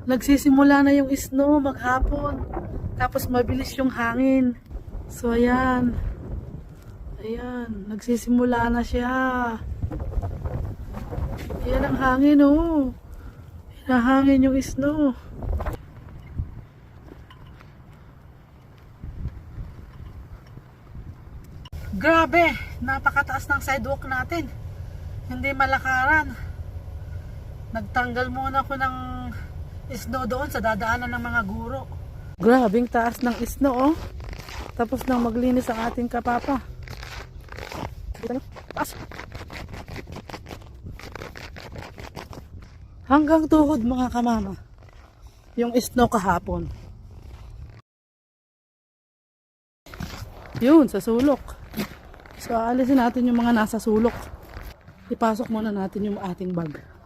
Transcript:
Nagsisimula na yung snow maghapon. Tapos mabilis yung hangin. So ayan. Ayan, nagsisimula na siya. Ayan ang hangin oh. Hinahangin yung snow. Grabe, napakataas ng sidewalk natin. Hindi malakaran. Nagtanggal muna ako ng snow doon sa dadaanan ng mga guro. Grabing taas ng snow oh. Tapos nang maglinis ang ating kapapa. Taas. Hanggang tuhod mga kamama. Yung snow kahapon. Yun, sa sulok. So, aalisin natin yung mga nasa sulok. Ipasok muna natin yung ating bag.